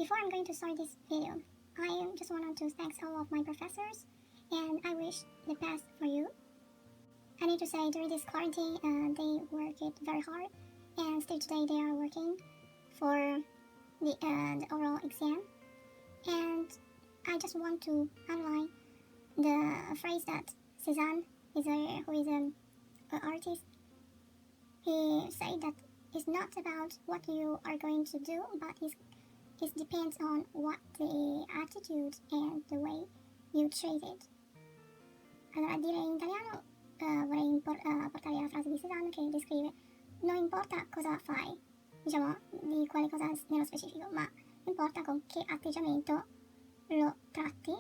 Before I'm going to start this video, I just wanted to thank all of my professors, and I wish the best for you. I need to say, during this quarantine, they worked very hard, and still today they are working for the oral exam. And I just want to underline the phrase that Cezanne, who is an artist, he said that it's not about what you are going to do, but it depends on what the attitude and the way you treat it. Allora, a dire in italiano vorrei portare la frase di Cezanne che descrive: non importa cosa fai, diciamo di quale cosa nello specifico, ma importa con che atteggiamento lo tratti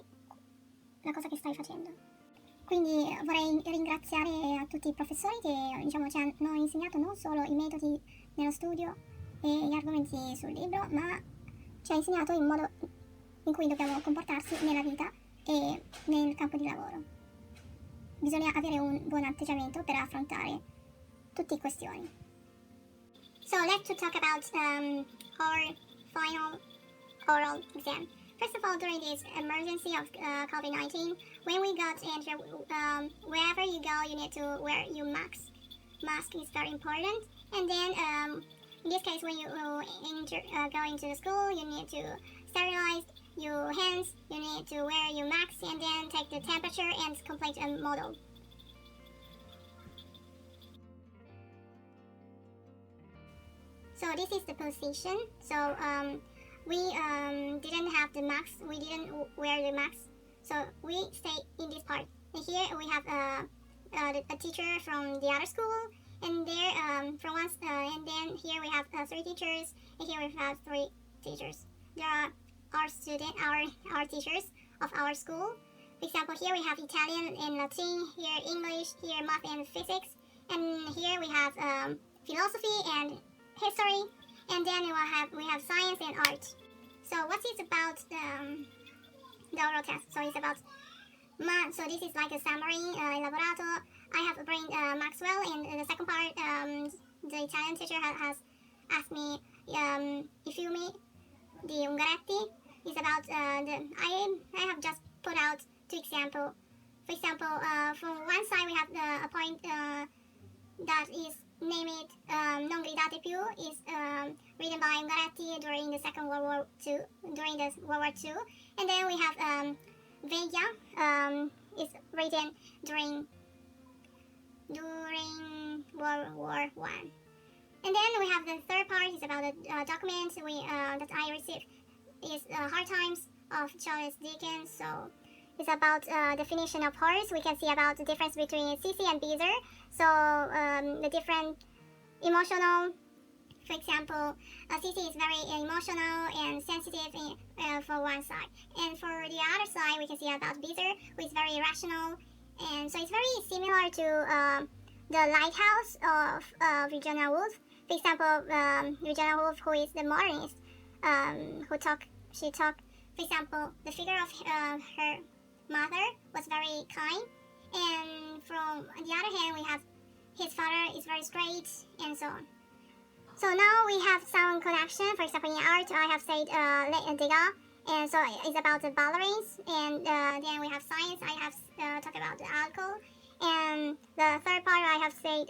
la cosa che stai facendo. Quindi vorrei ringraziare a tutti i professori che diciamo ci hanno insegnato non solo i metodi nello studio e gli argomenti sul libro, ma ci ha insegnato il modo in cui dobbiamo comportarsi nella vita e nel campo di lavoro. Bisogna avere un buon atteggiamento per affrontare tutte le questioni. So let's talk about our final oral exam. First of all, during this emergency of COVID-19, when we got enter, wherever you go, you need to wear your mask. Mask is very important. And then, in this case, when you go into the school, you need to sterilize your hands. You need to wear your mask and then take the temperature and complete a model. So this is the position. So we didn't have the mask. We didn't wear the mask. So we stay in this part. And here we have a teacher from the other school, and there from one, and then here we have 3 teachers, and here we have 3 teachers. There are our teachers of our school. For example, here we have Italian and Latin, here English, here math and physics, and here we have philosophy and history, and then we have science and art. So what is about the oral test? So it's about math. So this is like a summary, elaborato. I have bring Maxwell, and the second part, the Italian teacher has asked me if you meet the Ungaretti. It's about I have just put out 2 examples. For example, from one side we have a point that is named Non gridate più, is written by Ungaretti during the Second World War II, during the World War II. And then we have Veglia, is written during World War I. And then we have the third part, is about the document that I received, is Hard Times of Charles Dickens. So it's about definition of horse. We can see about the difference between Sissy and Beezer. So the different emotional, for example, Sissy is very emotional and sensitive for one side, and for the other side we can see about Beezer, who is very rational. And so it's very similar to the Lighthouse of Virginia Woolf. For example, Virginia Woolf, who is the modernist, she talked, for example, the figure of her mother was very kind, and from the other hand we have his father is very straight, and so on. So now we have some connection. For example, in art I have said Degas, and so it's about the ballerines. And then we have science. I have talked about the alcohol, and the third part I have said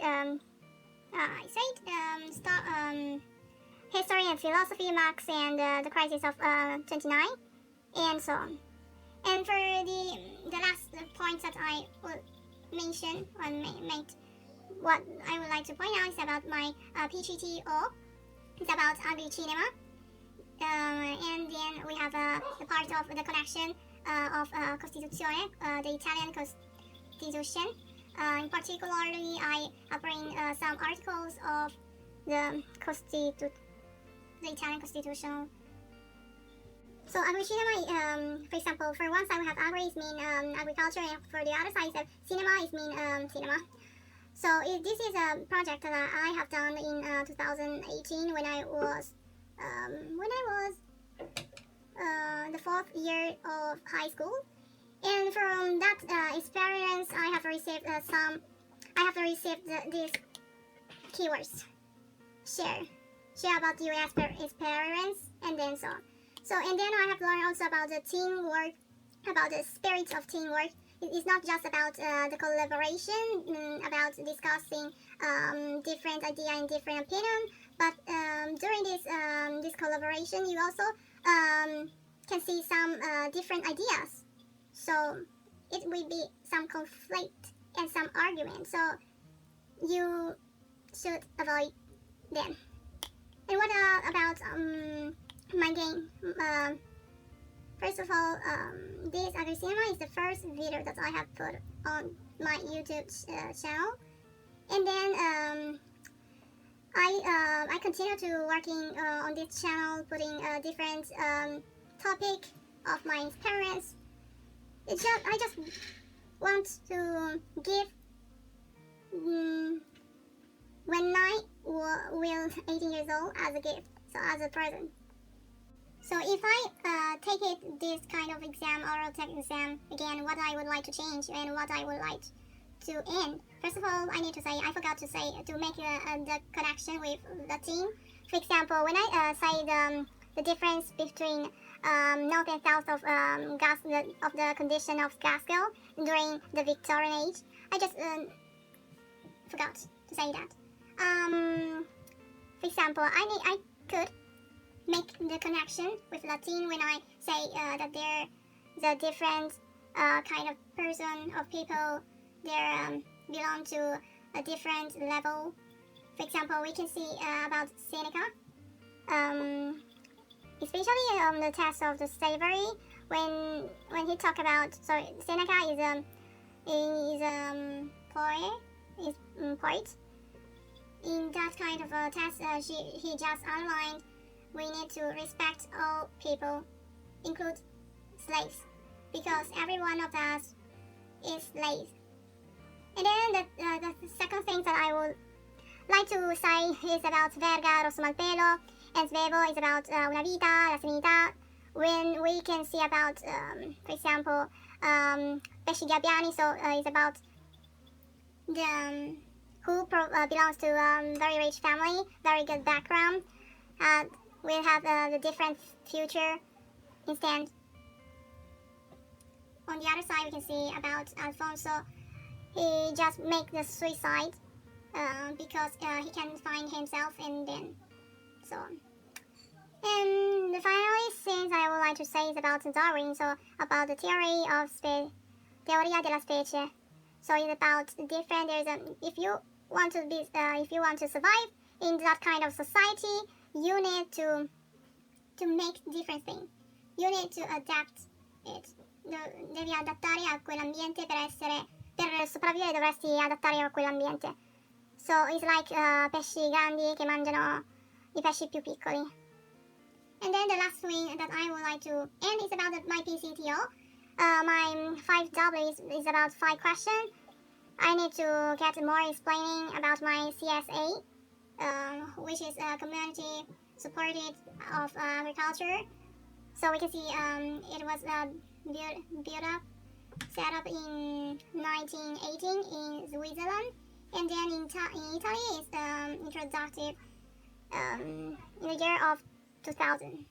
history and philosophy, Marx and the crisis of 29, and so on. And for the last points that I will mention what I would like to point out is about my PGTO. It's about ugly cinema. And then we have the part of the connection of Costituzione, the Italian Constitution. In particularly, I bring some articles of the Italian Constitution. So agri-cinema, for example, for one side we have agri is mean agriculture, and for the other side cinema is mean cinema. So this is a project that I have done in 2018 when I was the 4th year of high school. And from that experience, I have received these keywords: share about your experience, and then so on. So, and then I have learned also about the teamwork, about the spirit of teamwork. It's not just about the collaboration, about discussing different idea and different opinion, but during this collaboration, you also can see some different ideas. So it will be some conflict and some argument. So you should avoid them. And what about my game? First of all, this agricinema is the first video that I have put on my YouTube channel, and then I continue to working on this channel, putting different topic of my experience. I just want to give when I will 18 years old as a gift, so as a present. So if I take it this kind of exam, oral tech exam, again, what I would like to change and what I would like to end. First of all, I need to say, I forgot to say, to make the connection with the team. For example, when I say the difference between north and south of the condition of Glasgow during the Victorian age, I just forgot to say that. For example, I could make the connection with Latin when I say that they're the different kind of person of people. They belong to a different level. For example, we can see about Seneca, especially on the test of the slavery. When he talk about, Seneca is a poet. In that kind of a test, he just outlined we need to respect all people, include slaves, because every one of us is slaves. And then the second thing that I would like to say is about Verga, Rosso Malpelo, and Svevo is about Una Vita, La Sanità. When we can see about, for example, Pesci Gabbiani, so it's about the who belongs to a very rich family, very good background, will have the different future. Instead, on the other side, we can see about Alfonso. He just make the suicide because he can find himself, and then so on. And the finally things I would like to say is about Darwin. So about the theory of teoria della specie. So it's about the different. If you want to survive in that kind of society, you need to make different things. You need to adapt it. Devi adattare a quell'ambiente per sopravvivere dovresti adattare a quell'ambiente. So it's like pesci grandi che mangiano I pesci più piccoli. And then the last thing that I would like to end is about my PCTO. My 5W is about 5 questions. I need to get more explaining about my CSA, which is a community supported of agriculture. So we can see it was set up in 1918 in Switzerland, and then in Italy it's introduced in the year of 2000.